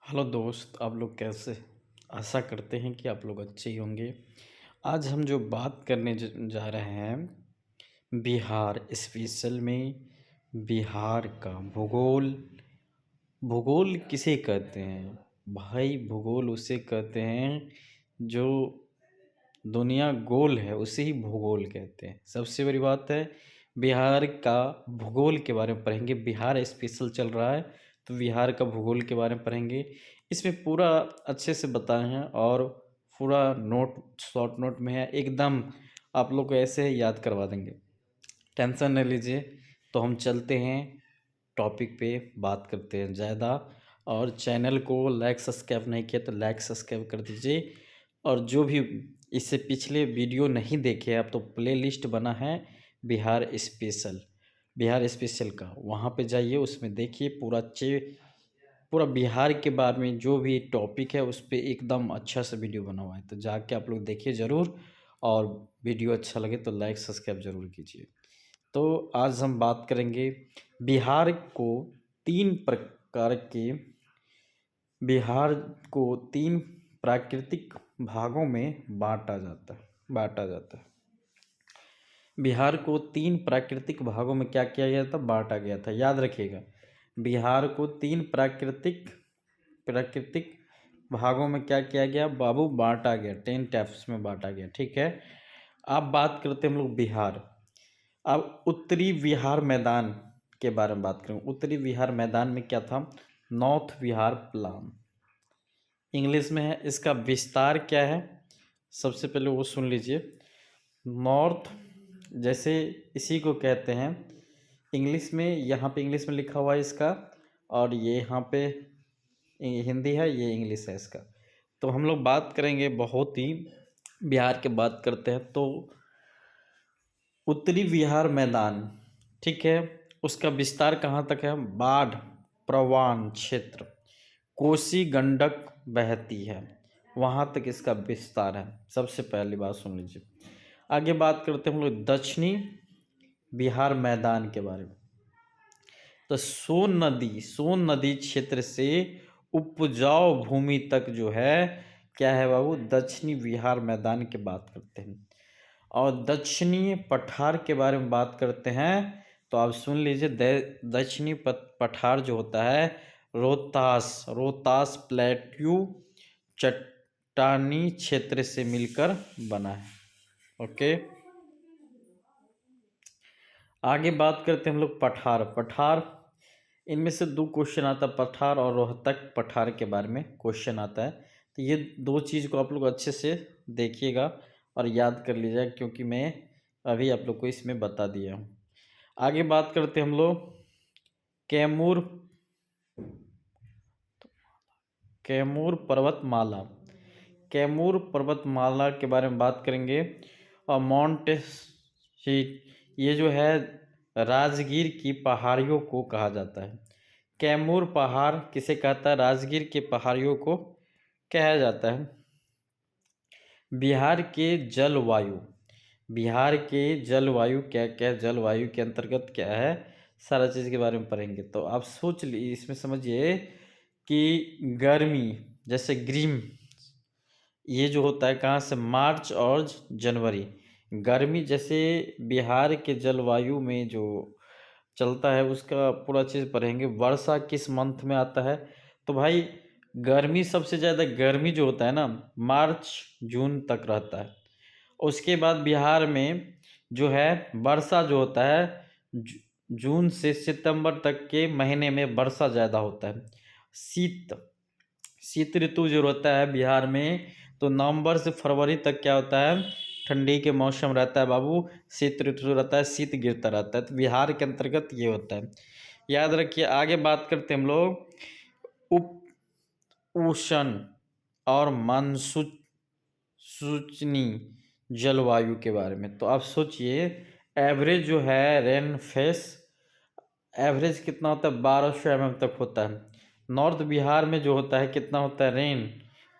Hello दोस्त, आप लोग कैसे? आशा करते हैं कि आप लोग अच्छे ही होंगे। आज हम जो बात करने जा रहे हैं बिहार स्पेशल में, बिहार का भूगोल। भूगोल किसे कहते हैं भाई? भूगोल उसे कहते हैं जो दुनिया गोल है, उसे ही भूगोल कहते हैं। सबसे बड़ी बात है, बिहार का भूगोल के बारे में पढ़ेंगे। बिहार स्पेशल चल रहा है तो बिहार का भूगोल के बारे में पढ़ेंगे। इसमें पूरा अच्छे से बताए हैं और पूरा नोट शॉर्ट नोट में है एकदम। आप लोग को ऐसे ही याद करवा देंगे, टेंशन नहीं लीजिए। तो हम चलते हैं टॉपिक पे, बात करते हैं ज़्यादा। और चैनल को लाइक सब्सक्राइब नहीं किया तो लाइक सब्सक्राइब कर दीजिए। और जो भी इससे पिछले वीडियो नहीं देखे आप तो प्लेलिस्ट बना है बिहार स्पेशल, बिहार स्पेशल का, वहाँ पे जाइए, उसमें देखिए पूरा बिहार के बारे में जो भी टॉपिक है उस पर एकदम अच्छा सा वीडियो बना हुआ है। तो जाके आप लोग देखिए ज़रूर, और वीडियो अच्छा लगे तो लाइक सब्सक्राइब ज़रूर कीजिए। तो आज हम बात करेंगे बिहार को तीन प्रकार के बिहार को तीन प्राकृतिक भागों में बांटा जाता है। बिहार को तीन प्राकृतिक भागों में क्या किया गया था? बांटा गया था। याद रखिएगा, बिहार को तीन प्राकृतिक प्राकृतिक भागों में क्या किया गया बाबू? बांटा गया। 10 टाइप्स में बांटा गया, ठीक है। अब बात करते हैं हम लोग बिहार। अब उत्तरी बिहार मैदान के बारे में बात करें। उत्तरी बिहार मैदान में क्या था? नॉर्थ बिहार प्लान इंग्लिश में है। इसका विस्तार क्या है? सबसे पहले वो सुन लीजिए। नॉर्थ, जैसे इसी को कहते हैं इंग्लिश में, यहाँ पे इंग्लिश में लिखा हुआ है इसका, और ये यहाँ पे हिंदी है, ये इंग्लिश है इसका। तो हम लोग बात करेंगे बहुत ही, बिहार की बात करते हैं तो उत्तरी बिहार मैदान, ठीक है। उसका विस्तार कहाँ तक है? बाढ़ प्रवण क्षेत्र, कोसी गंडक बहती है, वहाँ तक इसका विस्तार है। सबसे पहली बात सुन लीजिए। आगे बात करते हैं हम लोग दक्षिणी बिहार मैदान के बारे में। तो सोन नदी क्षेत्र से उपजाऊ भूमि तक जो है क्या है बाबू? दक्षिणी बिहार मैदान की बात करते हैं। और दक्षिणी पठार के बारे में बात करते हैं तो आप सुन लीजिए। दक्षिणी पठार जो होता है रोहतास प्लेट्यू चट्टानी क्षेत्र से मिलकर बना है। ओके, आगे बात करते हैं हम लोग पठार। इनमें से दो क्वेश्चन आता है, पठार और रोहतक पठार के बारे में क्वेश्चन आता है। तो ये दो चीज़ को आप लोग अच्छे से देखिएगा और याद कर लीजिएगा, क्योंकि मैं अभी आप लोग को इसमें बता दिया हूँ। आगे बात करते हैं हम लोग कैमूर कैमूर पर्वतमाला। कैमूर पर्वतमाला के बारे में बात करेंगे। और माउंट शीट, ये जो है राजगीर की पहाड़ियों को कहा जाता है। कैमूर पहाड़ किसे कहता है? राजगीर के पहाड़ियों को कहा जाता है। बिहार के जलवायु, बिहार के जलवायु क्या क्या, जलवायु के अंतर्गत क्या है, सारा चीज़ के बारे में पढ़ेंगे। तो आप सोच लीजिए, इसमें समझिए कि गर्मी, जैसे ग्रीम, ये जो होता है कहाँ से? मार्च और जनवरी। गर्मी जैसे बिहार के जलवायु में जो चलता है उसका पूरा चीज़ पढ़ेंगे। वर्षा किस मंथ में आता है? तो भाई गर्मी, सबसे ज़्यादा गर्मी जो होता है ना, मार्च जून तक रहता है। उसके बाद बिहार में जो है वर्षा जो होता है जून से सितंबर तक के महीने में वर्षा ज़्यादा होता है। शीत शीत ऋतु जो रहता है बिहार में, तो नवंबर से फरवरी तक क्या होता है? ठंडी के मौसम रहता है बाबू। शीत ऋतु रहता है, शीत गिरता रहता है। तो बिहार के अंतर्गत ये होता है, याद रखिए। आगे बात करते हैं हम लोग उप उष्ण और मानसूनी जलवायु के बारे में। तो आप सोचिए, एवरेज जो है रेनफेस, एवरेज कितना होता है? 1200 mm तक होता है। नॉर्थ बिहार में जो होता है कितना होता है? रेन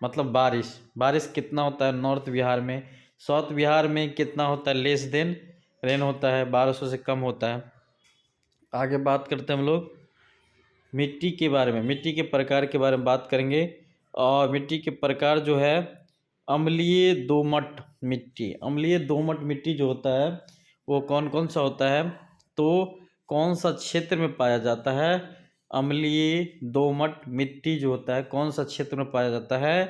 मतलब बारिश, बारिश कितना होता है नॉर्थ बिहार में? साउथ बिहार में कितना होता है? लेस देन रेन होता है, 1200 से कम होता है। आगे बात करते हैं हम लोग मिट्टी के बारे में, मिट्टी के प्रकार के बारे में बात करेंगे। और मिट्टी के प्रकार जो है, अम्लीय दोमट मिट्टी। अम्लीय दोमट मिट्टी जो होता है वो कौन कौन सा होता है, तो कौन सा क्षेत्र में पाया जाता है? अम्लीय दोमट मिट्टी जो होता है कौन सा क्षेत्र में पाया जाता है?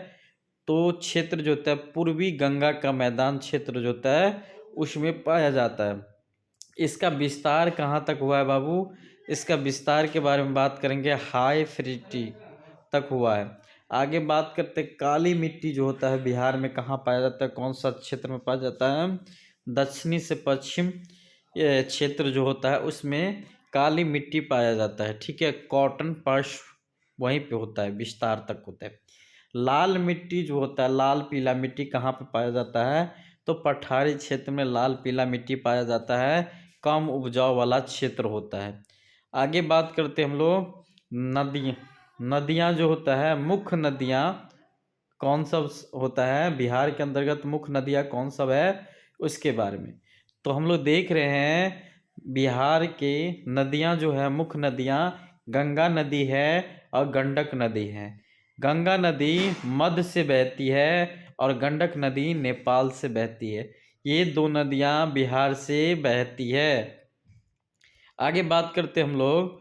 तो क्षेत्र जो होता है पूर्वी गंगा का मैदान क्षेत्र जो होता है उसमें पाया जाता है। इसका विस्तार कहाँ तक हुआ है बाबू? इसका विस्तार के बारे में बात करेंगे, हाई फ्रीटी तक हुआ है। आगे बात करते हैं, काली मिट्टी जो होता है बिहार में कहाँ पाया जाता है, कौन सा क्षेत्र में पाया जाता है? दक्षिणी से पश्चिम ये क्षेत्र जो होता है उसमें काली मिट्टी पाया जाता है, ठीक है। कॉटन पर्श वहीं पे होता है, विस्तार तक होता है। लाल मिट्टी जो होता है, लाल पीला मिट्टी कहाँ पे पाया जाता है? तो पठारी क्षेत्र में लाल पीला मिट्टी पाया जाता है, कम उपजाऊ वाला क्षेत्र होता है। आगे बात करते हैं हम लोग नदियाँ। नदियाँ जो होता है, मुख्य नदियाँ कौन सब होता है बिहार के अंतर्गत, मुख्य नदियाँ कौन सब है उसके बारे में। तो हम लोग देख रहे हैं बिहार के नदियाँ जो है, मुख्य नदियाँ गंगा नदी है और गंडक नदी है। गंगा नदी मध्य से बहती है और गंडक नदी नेपाल से बहती है। ये दो नदियाँ बिहार से बहती है। आगे बात करते हम लोग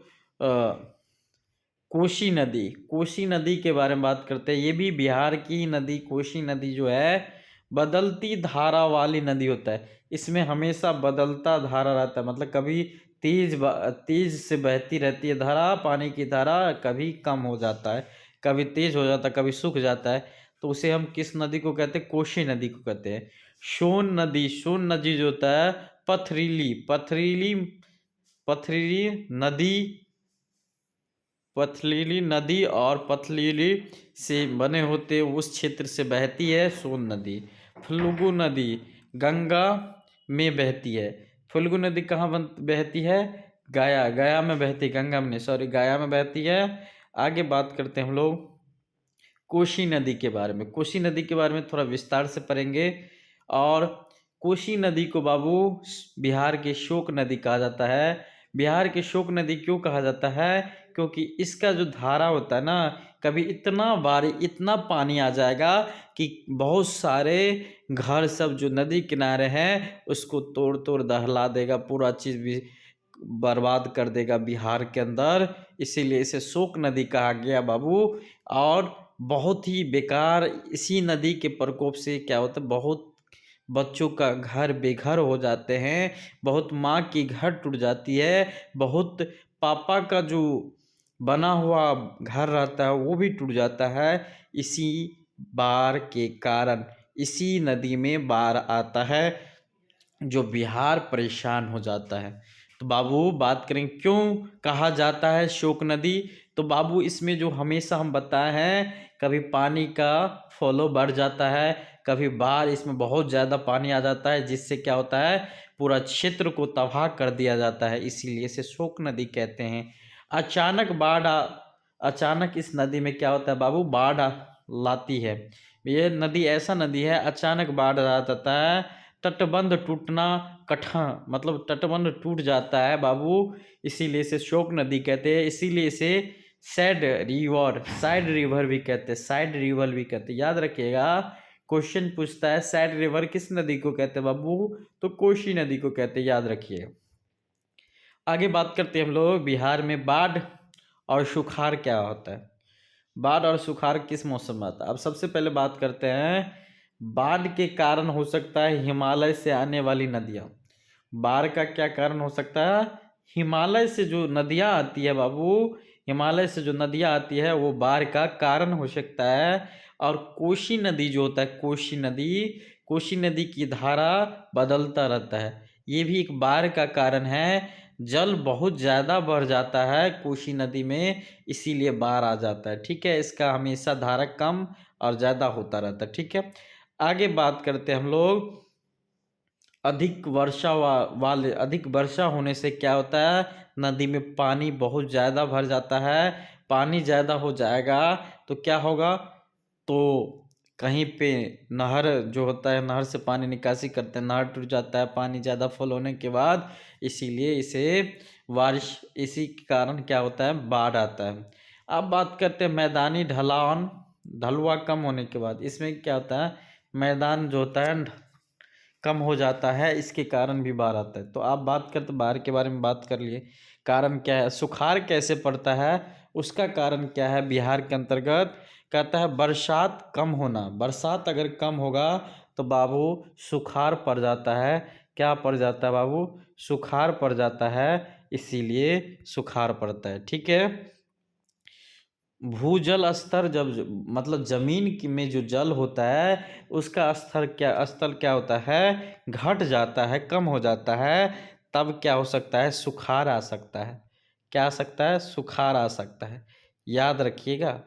कोसी नदी। कोसी नदी के बारे में बात करते हैं, ये भी बिहार की नदी। कोसी नदी जो है बदलती धारा वाली नदी होता है, इसमें हमेशा बदलता धारा रहता है, मतलब कभी तेज से बहती रहती है धारा, पानी की धारा कभी कम हो जाता है, कभी तेज हो जाता है, कभी सूख जाता है। तो उसे हम किस नदी को कहते हैं? कोसी नदी को कहते हैं। सोन नदी। सोन नदी जो होता है पथरीली पथरीली पथरीली नदी, पथरीली नदी और पथरीली से बने होते उस क्षेत्र से बहती है सोन नदी। फल्गु नदी गंगा में बहती है। फल्गु नदी कहाँ बहती है? गया। गया में बहती है, गंगा में नहीं, सॉरी, गया में बहती है। आगे बात करते हैं हम लोग कोसी नदी के बारे में। कोसी नदी के बारे में थोड़ा विस्तार से पढ़ेंगे। और कोसी नदी को बाबू बिहार की शोक नदी कहा जाता है। बिहार की शोक नदी क्यों कहा जाता है? क्योंकि इसका जो धारा होता है ना, कभी इतना पानी आ जाएगा कि बहुत सारे घर सब जो नदी किनारे हैं उसको तोड़ तोड़ दहला देगा, पूरा चीज़ भी बर्बाद कर देगा बिहार के अंदर। इसीलिए इसे शोक नदी कहा गया बाबू। और बहुत ही बेकार इसी नदी के प्रकोप से क्या होता है, बहुत बच्चों का घर बेघर हो जाते हैं, बहुत माँ की घर टूट जाती है, बहुत पापा का जो बना हुआ घर रहता है वो भी टूट जाता है। इसी बाढ़ के कारण इसी नदी में बाढ़ आता है, जो बिहार परेशान हो जाता है। तो बाबू बात करें क्यों कहा जाता है शोक नदी, तो बाबू इसमें जो हमेशा हम बताए हैं, कभी पानी का फ्लो बढ़ जाता है, कभी बाढ़, इसमें बहुत ज़्यादा पानी आ जाता है, जिससे क्या होता है पूरा क्षेत्र को तबाह कर दिया जाता है, इसीलिए इसे शोक नदी कहते हैं। अचानक इस नदी में क्या होता है बाबू, लाती है। ये नदी ऐसा नदी है, अचानक बाढ़ आ जाता है, तटबंध टूटना मतलब तटबंध टूट जाता है बाबू, इसीलिए इसे शोक नदी कहते हैं। इसीलिए इसे साइड रिवर भी कहते हैं, साइड रिवर भी कहते हैं, याद रखिएगा। क्वेश्चन पूछता है साइड रिवर किस नदी को कहते हैं बाबू, तो कोसी नदी को कहते हैं, याद रखिए। आगे बात करते हैं हम लोग बिहार में बाढ़ और सुखाड़ क्या होता है। बाढ़ और सुखाड़ किस मौसम में आता है? अब सबसे पहले बात करते हैं, बाढ़ के कारण हो सकता है हिमालय से आने वाली नदियाँ। बाढ़ का क्या कारण हो सकता है? हिमालय से जो नदियाँ आती है बाबू, हिमालय से जो नदियाँ आती है वो बाढ़ का कारण हो सकता है। और कोसी नदी जो होता है, कोसी नदी की धारा बदलता रहता है, ये भी एक बाढ़ का कारण है। जल बहुत ज़्यादा बढ़ जाता है कोसी नदी में, इसीलिए बाढ़ आ जाता है, ठीक है। इसका हमेशा धारा कम और ज़्यादा होता रहता है, ठीक है। आगे बात करते हैं हम लोग, अधिक वर्षा होने से क्या होता है, नदी में पानी बहुत ज़्यादा भर जाता है। पानी ज़्यादा हो जाएगा तो क्या होगा, तो कहीं पे नहर जो होता है, नहर से पानी निकासी करते हैं, नहर टूट जाता है पानी ज़्यादा फुल होने के बाद, इसीलिए इसे बारिश, इसी के कारण क्या होता है, बाढ़ आता है। अब बात करते हैं मैदानी ढलान, ढलुआ कम होने के बाद, इसमें क्या होता है, मैदान जो होता है कम हो जाता है, इसके कारण भी बाढ़ आता है। तो आप बात करते बाढ़ के बारे में बात कर लिए, कारण क्या है, सुखाड़ कैसे पड़ता है, उसका कारण क्या है, बिहार के अंतर्गत कहता है बरसात कम होना। बरसात अगर कम होगा तो बाबू सुखाड़ पड़ जाता है। क्या पड़ जाता है बाबू, सुखाड़ पड़ जाता है, इसीलिए सुखाड़ पड़ता है। ठीक है। भूजल स्तर जब मतलब जमीन में जो जल होता है उसका स्तर क्या होता है, घट जाता है, कम हो जाता है, तब क्या हो सकता है, सुखाड़ आ सकता है। क्या आ सकता है, सुखाड़ आ सकता है, याद रखिएगा।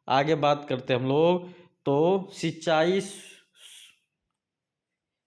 आगे बात करते हैं हम लोग, तो सिंचाई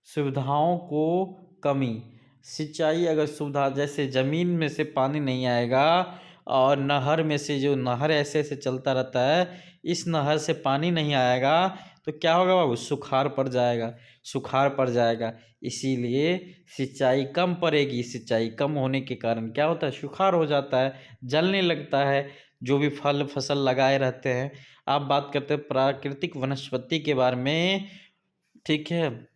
सुविधाओं को कमी। सिंचाई अगर सुविधा, जैसे ज़मीन में से पानी नहीं आएगा और नहर में से, जो नहर ऐसे ऐसे चलता रहता है, इस नहर से पानी नहीं आएगा तो क्या होगा बाबू, सुखाड़ पड़ जाएगा, सुखाड़ पड़ जाएगा। इसीलिए सिंचाई कम पड़ेगी, सिंचाई कम होने के कारण क्या होता है, सुखाड़ हो जाता है, जलने लगता है जो भी फल फसल लगाए रहते हैं। आप बात करते हैं प्राकृतिक वनस्पति के बारे में। ठीक है।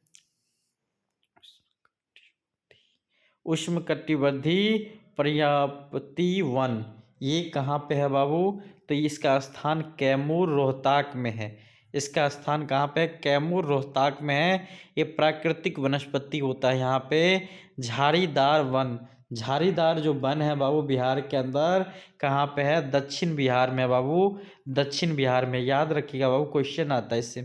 उष्णकटिबंधीय पर्याप्ती वन, ये कहाँ पे है बाबू, तो इसका स्थान कैमूर रोहताक में है। इसका स्थान कहाँ पे, कैमूर रोहताक में है। ये प्राकृतिक वनस्पति होता है यहाँ पे। झाड़ीदार वन, झाड़ीदार जो वन है बाबू बिहार के अंदर कहाँ पे है, दक्षिण बिहार में बाबू, दक्षिण बिहार में। याद रखिएगा बाबू, क्वेश्चन आता है इससे।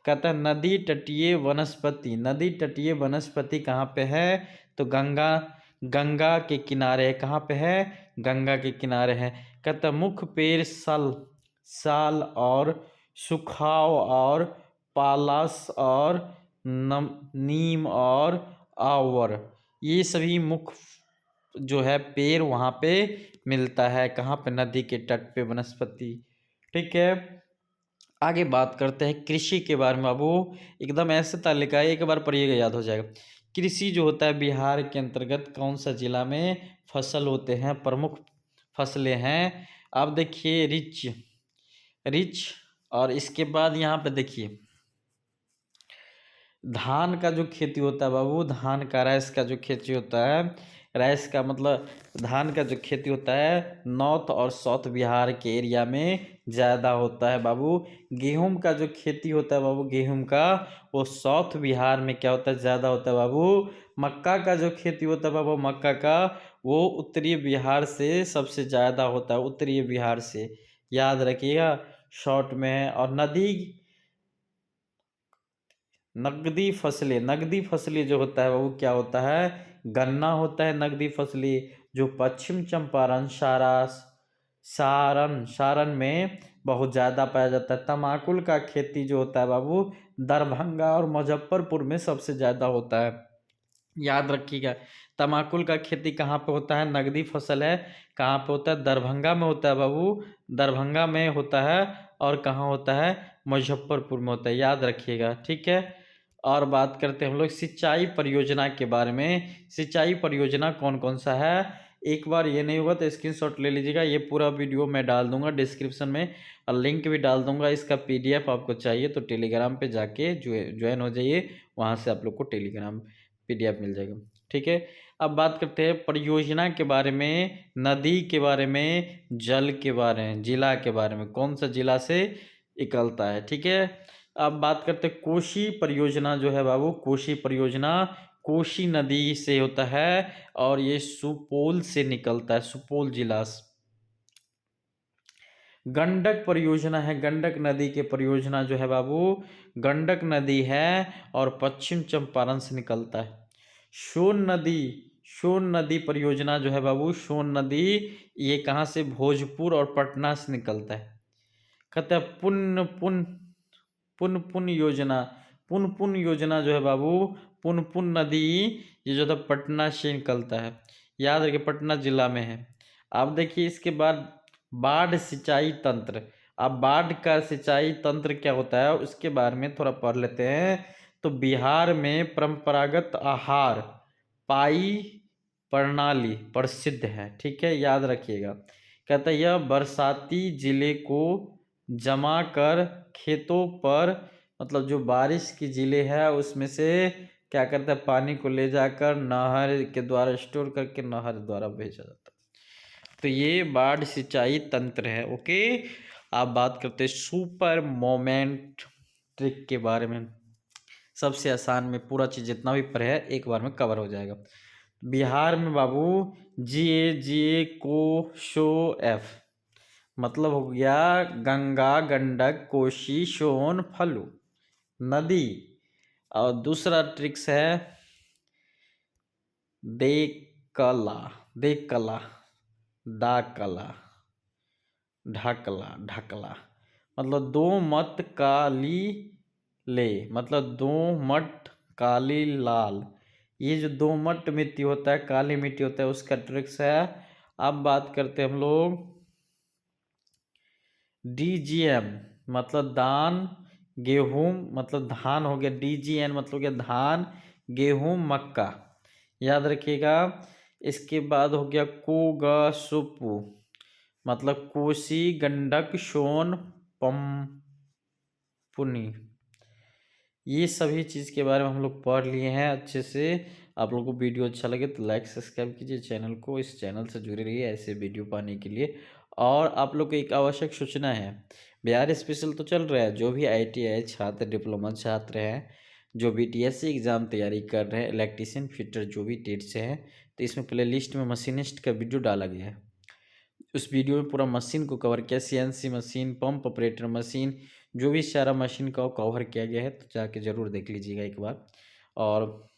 कहता है नदी तटीय वनस्पति, नदी तटीय वनस्पति कहाँ पे है, तो गंगा, गंगा के किनारे है। कहाँ पे है, गंगा के किनारे है। कहता मुख्य पेड़ साल और सुखाव और पालास और नीम और आवर, ये सभी मुख्य जो है पेड़ वहाँ पे मिलता है। कहाँ पे, नदी के तट पे वनस्पति। ठीक है। आगे बात करते हैं कृषि के बारे में बाबू, एकदम ऐसे तालिका है, एक बार पढ़िएगा याद हो जाएगा। कृषि जो होता है बिहार के अंतर्गत कौन सा जिला में फसल होते हैं, प्रमुख फसलें हैं। आप देखिए रिच, रिच, और इसके बाद यहाँ पे देखिए धान का जो खेती होता है बाबू, धान का, राइस का जो खेती होता है, राइस का मतलब धान का जो खेती होता है नॉर्थ और साउथ बिहार के एरिया में ज़्यादा होता है बाबू। गेहूं का जो खेती होता है बाबू, गेहूं का, वो साउथ बिहार में क्या होता है, ज़्यादा होता है बाबू। मक्का का जो खेती होता है बाबू, मक्का का, वो उत्तरी बिहार से सबसे ज़्यादा होता है, उत्तरी बिहार से, याद रखिएगा, शॉर्ट में है। और नकदी फसलें, नकदी फसलें जो होता है वो क्या होता है, गन्ना होता है नकदी फसलें, जो पश्चिम चंपारण, सारण में बहुत ज़्यादा पाया जाता है। तमाकुल का खेती जो होता है बाबू, दरभंगा और मुजफ्फरपुर में सबसे ज़्यादा होता है। याद रखिएगा, तमाकुल का खेती कहाँ पे होता है, नकदी फसल है, कहाँ पे होता है, दरभंगा में होता है बाबू, दरभंगा में होता है। और कहाँ होता है, मुजफ्फरपुर में होता है, याद रखिएगा। ठीक है। और बात करते हैं हम लोग सिंचाई परियोजना के बारे में। सिंचाई परियोजना कौन कौन सा है, एक बार ये नहीं हुआ तो स्क्रीनशॉट ले लीजिएगा। ये पूरा वीडियो मैं डाल दूंगा डिस्क्रिप्शन में, और लिंक भी डाल दूंगा। इसका पीडीएफ आपको चाहिए तो टेलीग्राम पे जाके ज्वाइन हो जाइए, वहाँ से आप लोग को टेलीग्राम पीडीएफ मिल जाएगा। ठीक है। अब बात करते हैं परियोजना के बारे में, नदी के बारे में, जल के बारे में, जिला के बारे में, कौन सा जिला से निकलता है। ठीक है। अब बात करते हैं कोशी परियोजना जो है बाबू, कोशी परियोजना कोशी नदी से होता है और ये सुपौल से निकलता है, सुपौल जिला से। गंडक परियोजना है, गंडक नदी के परियोजना जो है बाबू, गंडक नदी है और पश्चिम चंपारण से निकलता है। सोन नदी परियोजना जो है बाबू, सोन नदी, ये कहाँ से, भोजपुर और पटना से निकलता है। कहते हैं पुन योजना, पुन योजना जो है बाबू, पुन नदी, ये जो था पटना से निकलता है, याद रखिए पटना जिला में है। अब देखिए इसके बाद बाढ़ सिंचाई तंत्र, अब बाढ़ का सिंचाई तंत्र क्या होता है उसके बारे में थोड़ा पढ़ लेते हैं। तो बिहार में परंपरागत आहार पाई प्रणाली प्रसिद्ध है, ठीक है, याद रखिएगा। कहता है यह बरसाती जिले को जमा कर खेतों पर, मतलब जो बारिश की जिले है उसमें से क्या करता है, पानी को ले जाकर नहर के द्वारा स्टोर करके नहर द्वारा भेजा जाता है। तो ये बाढ़ सिंचाई तंत्र है। ओके, आप बात करते हैं सुपर मोमेंट ट्रिक के बारे में। सबसे आसान में पूरा चीज़ जितना भी पढ़े है एक बार में कवर हो जाएगा। बिहार में बाबू GA को शो एफ, मतलब हो गया गंगा गंडक कोसी सोन फल्गु नदी। और दूसरा ट्रिक्स है देकला, देकला दाकला ढकला ढकला, मतलब दो मत काली ले, मतलब दो मट काली लाल। ये जो दो मट मिट्टी होता है, काली मिट्टी होता है, उसका ट्रिक्स है। अब बात करते हैं हम लोग DGM, मतलब दान गेहूं, मतलब धान हो गया। DGN मतलब क्या, धान गेहूं मक्का, याद रखिएगा। इसके बाद हो गया कोगसुपु, मतलब कोसी गंडक सोन पुनी। ये सभी चीज़ के बारे में हम लोग पढ़ लिए हैं अच्छे से। आप लोगों को वीडियो अच्छा लगे तो लाइक सब्सक्राइब कीजिए चैनल को, इस चैनल से जुड़े रहिए ऐसे वीडियो पाने के लिए। और आप लोग को एक आवश्यक सूचना है, बिहार स्पेशल तो चल रहा है, जो भी ITI छात्र डिप्लोमा छात्र हैं, जो BTSC एग्ज़ाम तैयारी कर रहे हैं, इलेक्ट्रीशियन फिटर जो भी टेट से हैं, तो इसमें प्ले लिस्ट में मशीनिस्ट का वीडियो डाला गया है। उस वीडियो में पूरा मशीन को कवर किया, CNC machine, pump operator machine, जो भी सारा मशीन का कवर किया गया है, तो जाके ज़रूर देख लीजिएगा एक बार। और